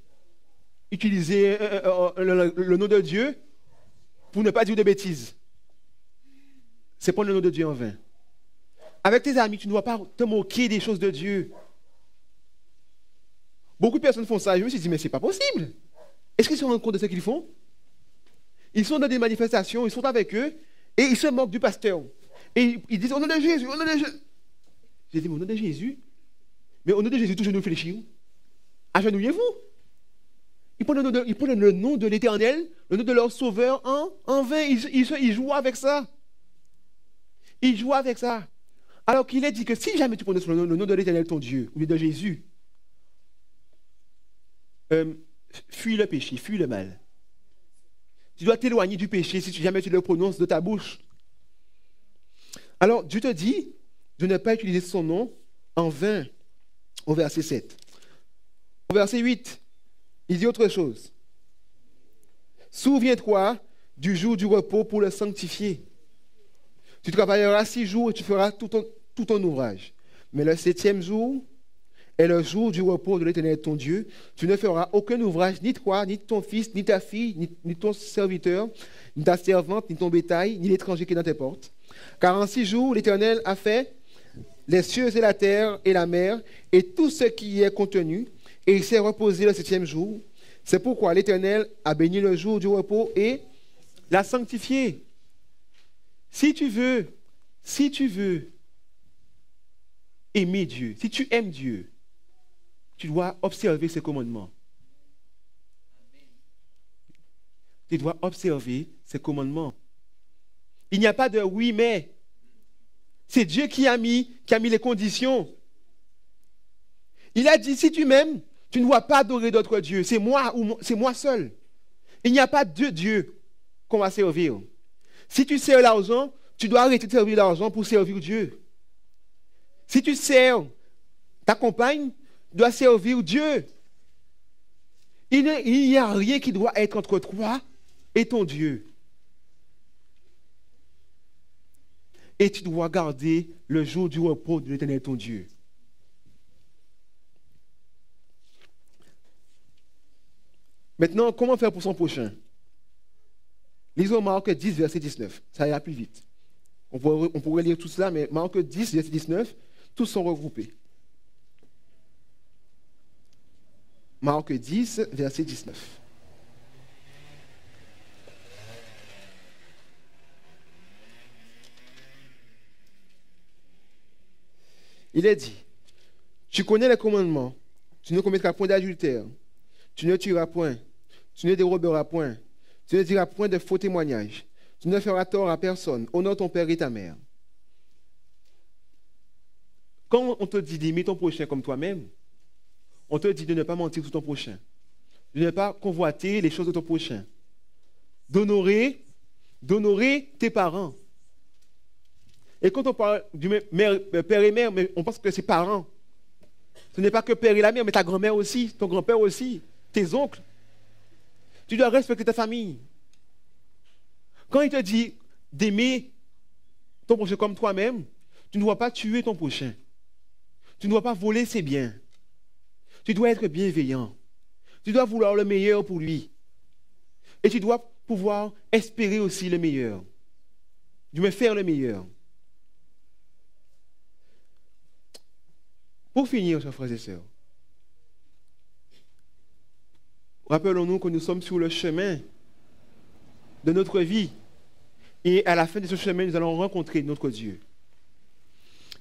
A: utiliser le nom de Dieu pour ne pas dire de bêtises. C'est prendre le nom de Dieu en vain. Avec tes amis, tu ne dois pas te moquer des choses de Dieu. Beaucoup de personnes font ça. Je me suis dit, mais ce n'est pas possible. Est-ce qu'ils se rendent compte de ce qu'ils font? Ils sont dans des manifestations, ils sont avec eux, et ils se moquent du pasteur. Et ils disent, au nom de Jésus, au nom de Jésus. J'ai dit, mais au nom de Jésus? Mais au nom de Jésus, tous genoux fléchis. Agenouillez-vous. Ils prennent le nom de l'Éternel, le nom de leur Sauveur en vain. Ils jouent avec ça. Ils jouent avec ça. Alors qu'il est dit que si jamais tu prononces le nom de l'Éternel, ton Dieu, ou de Jésus, fuis le péché, fuis le mal. Tu dois t'éloigner du péché si jamais tu le prononces de ta bouche. Alors, Dieu te dit de ne pas utiliser son nom en vain, au verset 7. Au verset 8, il dit autre chose. Souviens-toi du jour du repos pour le sanctifier. Tu travailleras 6 jours et tu feras tout ton ouvrage. Mais le 7e jour est le jour du repos de l'Éternel ton Dieu. Tu ne feras aucun ouvrage, ni toi, ni ton fils, ni ta fille, ni ton serviteur, ni ta servante, ni ton bétail, ni l'étranger qui est dans tes portes. Car en 6 jours, l'Éternel a fait les cieux et la terre et la mer et tout ce qui y est contenu. Et il s'est reposé le 7e jour. C'est pourquoi l'Éternel a béni le jour du repos et l'a sanctifié. Si tu veux aimer Dieu, si tu aimes Dieu, tu dois observer ses commandements. Tu dois observer ses commandements. Il n'y a pas de oui, mais. C'est Dieu qui a mis les conditions. Il a dit, si tu m'aimes, tu ne dois pas adorer d'autres dieux. C'est moi seul. Il n'y a pas deux dieux qu'on va servir. Si tu sers l'argent, tu dois arrêter de servir l'argent pour servir Dieu. Si tu sers ta compagne, tu dois servir Dieu. Il n'y a rien qui doit être entre toi et ton Dieu. Et tu dois garder le jour du repos de l'Éternel ton Dieu. Maintenant, comment faire pour son prochain? Lisons Marc 10, verset 19. Ça ira plus vite. On pourrait lire tout cela, mais Marc 10, verset 19, tous sont regroupés. Marc 10, verset 19. Il est dit, tu connais les commandements, tu ne commettras point d'adultère, tu ne tueras point, tu ne déroberas point, tu ne diras point de faux témoignages, tu ne feras tort à personne, honore ton père et ta mère. Quand on te dit d'aimer ton prochain comme toi-même, on te dit de ne pas mentir sur ton prochain, de ne pas convoiter les choses de ton prochain, d'honorer tes parents. Et quand on parle du père et mère, on pense que c'est parents. Ce n'est pas que père et la mère, mais ta grand-mère aussi, ton grand-père aussi, tes oncles. Tu dois respecter ta famille. Quand il te dit d'aimer ton prochain comme toi-même, tu ne dois pas tuer ton prochain. Tu ne dois pas voler ses biens. Tu dois être bienveillant. Tu dois vouloir le meilleur pour lui. Et tu dois pouvoir espérer aussi le meilleur. Du moins faire le meilleur. Pour finir, chers frères et sœurs, rappelons-nous que nous sommes sur le chemin de notre vie. Et à la fin de ce chemin, nous allons rencontrer notre Dieu.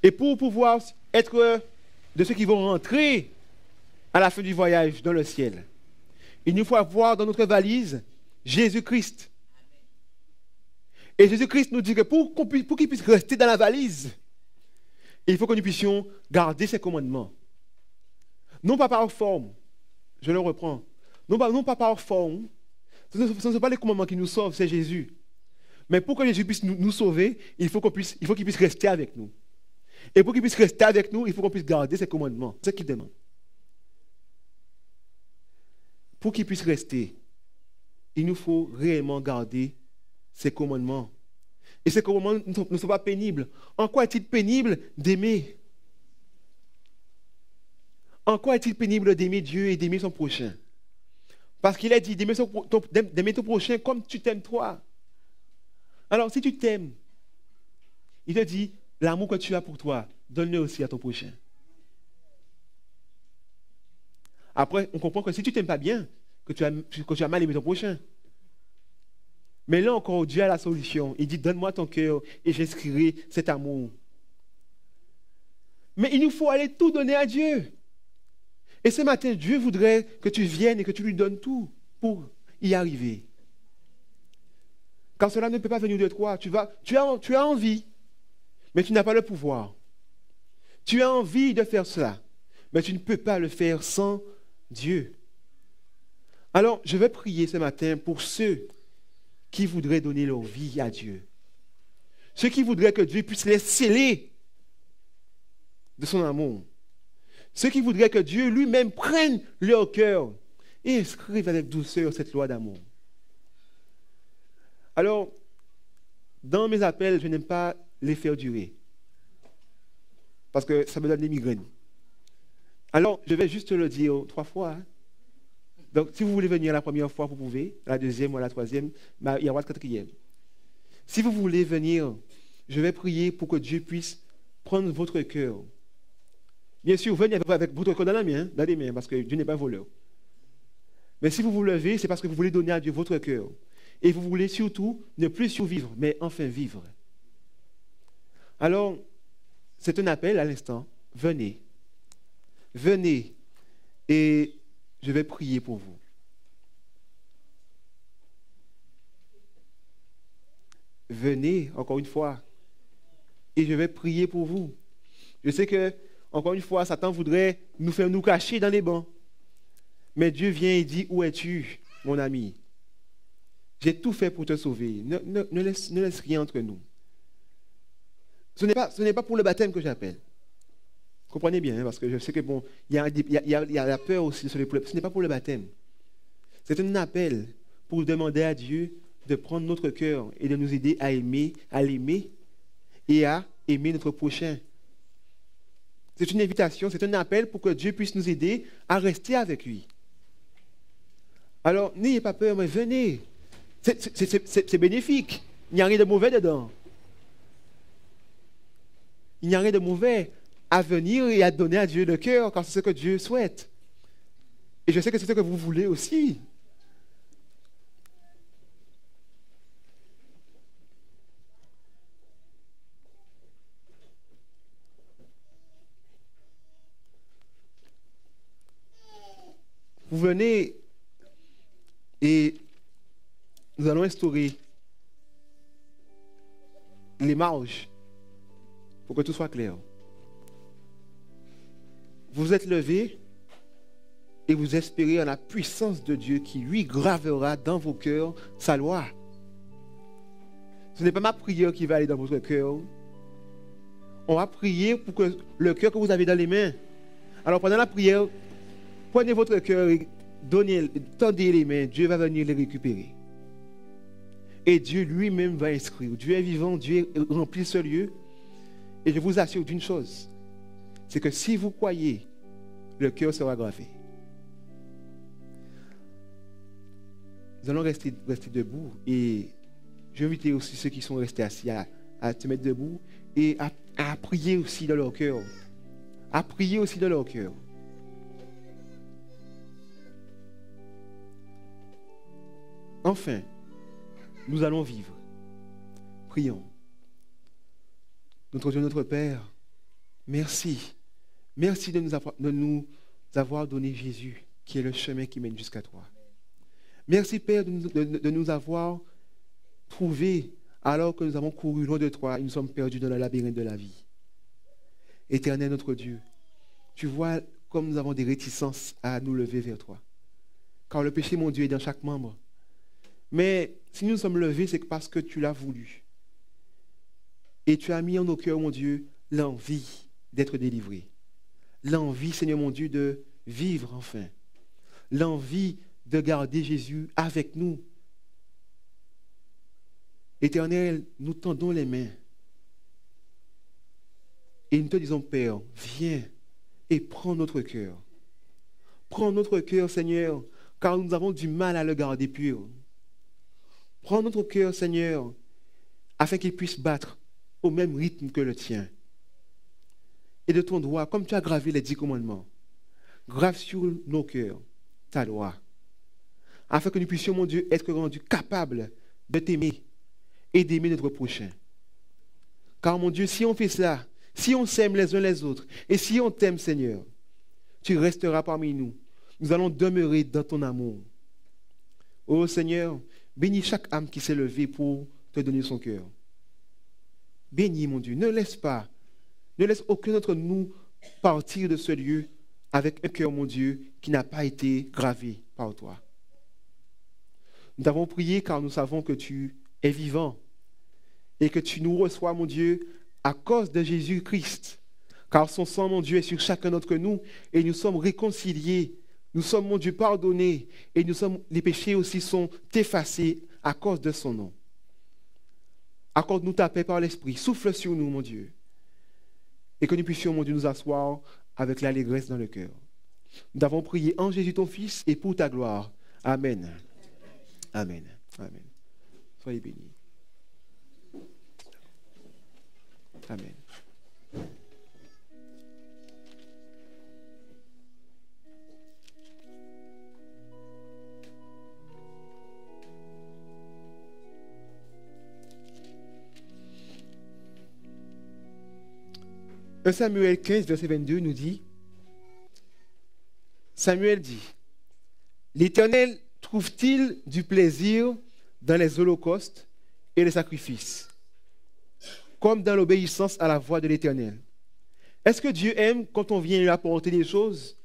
A: Et pour pouvoir être de ceux qui vont rentrer à la fin du voyage dans le ciel, il nous faut avoir dans notre valise Jésus-Christ. Et Jésus-Christ nous dit que pour qu'il puisse rester dans la valise, il faut que nous puissions garder ses commandements. Non pas par forme, je le reprends, non pas par forme, ce ne sont pas les commandements qui nous sauvent, c'est Jésus. Mais pour que Jésus puisse nous sauver, il faut qu'il puisse rester avec nous. Et pour qu'il puisse rester avec nous, il faut qu'on puisse garder ses commandements. C'est ce qu'il demande. Pour qu'il puisse rester, il nous faut réellement garder ses commandements. Et ces commandements ne sont pas pénibles. En quoi est-il pénible d'aimer? En quoi est-il pénible d'aimer Dieu et d'aimer son prochain? Parce qu'il a dit d'aimer ton prochain comme tu t'aimes toi. Alors, si tu t'aimes, il te dit, l'amour que tu as pour toi, donne-le aussi à ton prochain. Après, on comprend que si tu ne t'aimes pas bien, que tu as mal aimé ton prochain. Mais là encore, Dieu a la solution. Il dit, donne-moi ton cœur et j'inscrirai cet amour. Mais il nous faut aller tout donner à Dieu. Et ce matin, Dieu voudrait que tu viennes et que tu lui donnes tout pour y arriver. Car cela ne peut pas venir de toi. Tu as envie, mais tu n'as pas le pouvoir. Tu as envie de faire cela, mais tu ne peux pas le faire sans Dieu. Alors, je vais prier ce matin pour ceux qui voudraient donner leur vie à Dieu. Ceux qui voudraient que Dieu puisse les sceller de son amour. Ceux qui voudraient que Dieu lui-même prenne leur cœur et inscrive avec douceur cette loi d'amour. Alors, dans mes appels, je n'aime pas les faire durer. Parce que ça me donne des migraines. Alors, je vais juste le dire 3 fois. Hein. Donc, si vous voulez venir la première fois, vous pouvez. La deuxième ou la troisième, il y aura le 4e. Si vous voulez venir, je vais prier pour que Dieu puisse prendre votre cœur. Bien sûr, venez avec votre cœur dans la main, dans les mains, parce que Dieu n'est pas voleur. Mais si vous vous levez, c'est parce que vous voulez donner à Dieu votre cœur. Et vous voulez surtout ne plus survivre, mais enfin vivre. Alors, c'est un appel à l'instant. Venez. Venez. Et je vais prier pour vous. Venez, encore une fois. Et je vais prier pour vous. Je sais que, encore une fois, Satan voudrait nous faire nous cacher dans les bancs. Mais Dieu vient et dit, où es-tu, mon ami? J'ai tout fait pour te sauver. Ne laisse rien entre nous. Ce n'est pas pour le baptême que j'appelle. Comprenez bien, hein, parce que je sais que bon, il y a la peur aussi sur les problèmes. Ce n'est pas pour le baptême. C'est un appel pour demander à Dieu de prendre notre cœur et de nous aider à l'aimer et à aimer notre prochain. C'est une invitation, c'est un appel pour que Dieu puisse nous aider à rester avec lui. Alors, n'ayez pas peur, mais venez. C'est bénéfique. Il n'y a rien de mauvais dedans. Il n'y a rien de mauvais à venir et à donner à Dieu le cœur, car c'est ce que Dieu souhaite. Et je sais que c'est ce que vous voulez aussi. Vous venez et nous allons instaurer les marges pour que tout soit clair. Vous êtes levés et vous espérez en la puissance de Dieu qui lui gravera dans vos cœurs sa loi. Ce n'est pas ma prière qui va aller dans votre cœur. On va prier pour que le cœur que vous avez dans les mains. Alors pendant la prière, prenez votre cœur et tendez les mains. Dieu va venir les récupérer. Et Dieu lui-même va inscrire. Dieu est vivant, Dieu remplit ce lieu. Et je vous assure d'une chose, c'est que si vous croyez, le cœur sera gravé. Nous allons rester debout et je vais inviter aussi ceux qui sont restés assis à se mettre debout et à prier aussi dans leur cœur. À prier aussi dans leur cœur. Enfin, nous allons vivre. Prions. Notre Dieu, notre Père, merci. Merci de nous avoir donné Jésus, qui est le chemin qui mène jusqu'à toi. Merci, Père, de nous avoir trouvés alors que nous avons couru loin de toi et nous sommes perdus dans le labyrinthe de la vie. Éternel, notre Dieu, tu vois comme nous avons des réticences à nous lever vers toi. Car le péché, mon Dieu, est dans chaque membre. Mais si nous sommes levés, c'est parce que tu l'as voulu. Et tu as mis en nos cœurs, mon Dieu, l'envie d'être délivré. L'envie, Seigneur mon Dieu, de vivre enfin. L'envie de garder Jésus avec nous. Éternel, nous tendons les mains. Et nous te disons, Père, viens et prends notre cœur. Prends notre cœur, Seigneur, car nous avons du mal à le garder pur. Prends notre cœur, Seigneur, afin qu'il puisse battre au même rythme que le tien. Et de ton droit, comme tu as gravé les 10 commandements, grave sur nos cœurs ta loi, afin que nous puissions, mon Dieu, être rendus capables de t'aimer et d'aimer notre prochain. Car, mon Dieu, si on fait cela, si on s'aime les uns les autres, et si on t'aime, Seigneur, tu resteras parmi nous. Nous allons demeurer dans ton amour. Ô Seigneur, bénis chaque âme qui s'est levée pour te donner son cœur. Bénis, mon Dieu, ne laisse aucun d'entre nous partir de ce lieu avec un cœur, mon Dieu, qui n'a pas été gravé par toi. Nous t'avons prié car nous savons que tu es vivant et que tu nous reçois, mon Dieu, à cause de Jésus-Christ. Car son sang, mon Dieu, est sur chacun d'entre nous et nous sommes réconciliés. Nous sommes, mon Dieu, pardonnés et les péchés aussi sont effacés à cause de son nom. Accorde-nous ta paix par l'Esprit. Souffle sur nous, mon Dieu. Et que nous puissions, mon Dieu, nous asseoir avec l'allégresse dans le cœur. Nous t'avons prié en Jésus ton Fils et pour ta gloire. Amen. Amen. Amen. Soyez bénis. Amen. 1 Samuel 15, verset 22 nous dit, Samuel dit, l'Éternel trouve-t-il du plaisir dans les holocaustes et les sacrifices, comme dans l'obéissance à la voix de l'Éternel? Est-ce que Dieu aime quand on vient lui apporter des choses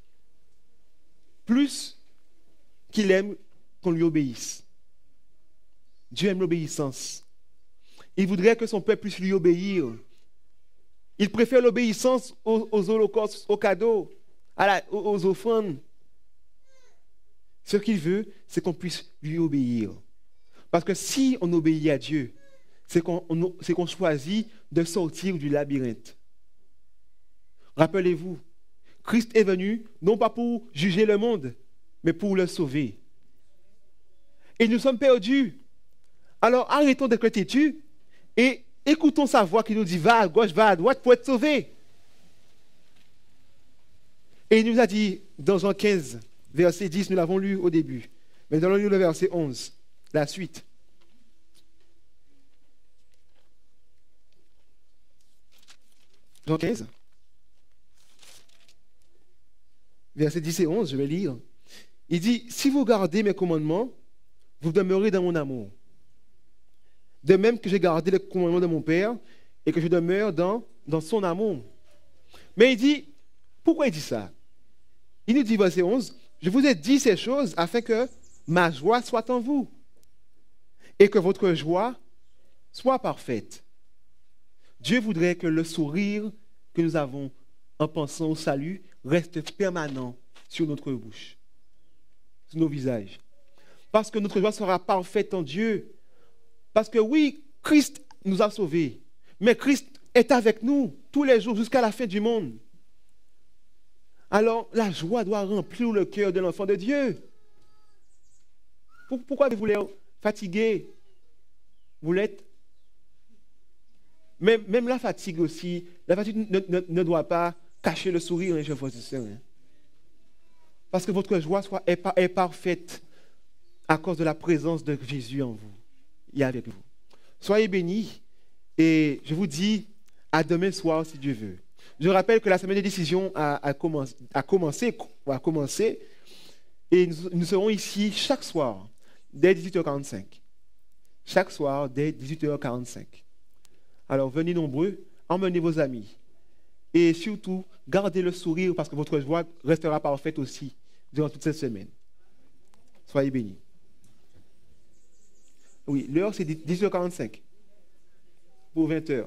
A: plus qu'il aime qu'on lui obéisse? Dieu aime l'obéissance. Il voudrait que son peuple puisse lui obéir. Il préfère l'obéissance aux holocaustes, aux cadeaux, aux offrandes. Ce qu'il veut, c'est qu'on puisse lui obéir. Parce que si on obéit à Dieu, c'est qu'on choisit de sortir du labyrinthe. Rappelez-vous, Christ est venu non pas pour juger le monde, mais pour le sauver. Et nous sommes perdus. Alors arrêtons d'être têtus et écoutons sa voix qui nous dit va à gauche, va à droite pour être sauvé. Et il nous a dit dans Jean 15, verset 10, nous l'avons lu au début, mais dans le verset 11, la suite. Jean 15, verset 10 et 11, je vais lire. Il dit, si vous gardez mes commandements, vous demeurez dans mon amour. De même que j'ai gardé les commandements de mon Père et que je demeure dans son amour. Mais il dit, pourquoi il dit ça? Il nous dit, verset 11, je vous ai dit ces choses afin que ma joie soit en vous et que votre joie soit parfaite. Dieu voudrait que le sourire que nous avons en pensant au salut reste permanent sur notre bouche, sur nos visages. Parce que notre joie sera parfaite en Dieu. Parce que oui, Christ nous a sauvés, mais Christ est avec nous tous les jours jusqu'à la fin du monde. Alors, la joie doit remplir le cœur de l'enfant de Dieu. Pourquoi vous l'êtes fatigué? Vous l'êtes? Même la fatigue aussi, la fatigue ne doit pas cacher le sourire, hein, je vous dis. Parce que votre joie est parfaite à cause de la présence de Jésus en vous et avec vous. Soyez bénis et je vous dis à demain soir si Dieu veut. Je rappelle que la semaine des décisions a commencé et nous serons ici chaque soir dès 18h45. Chaque soir dès 18h45. Alors venez nombreux, emmenez vos amis et surtout gardez le sourire parce que votre joie restera parfaite aussi durant toute cette semaine. Soyez bénis. Oui, l'heure c'est 18h45 pour 20h.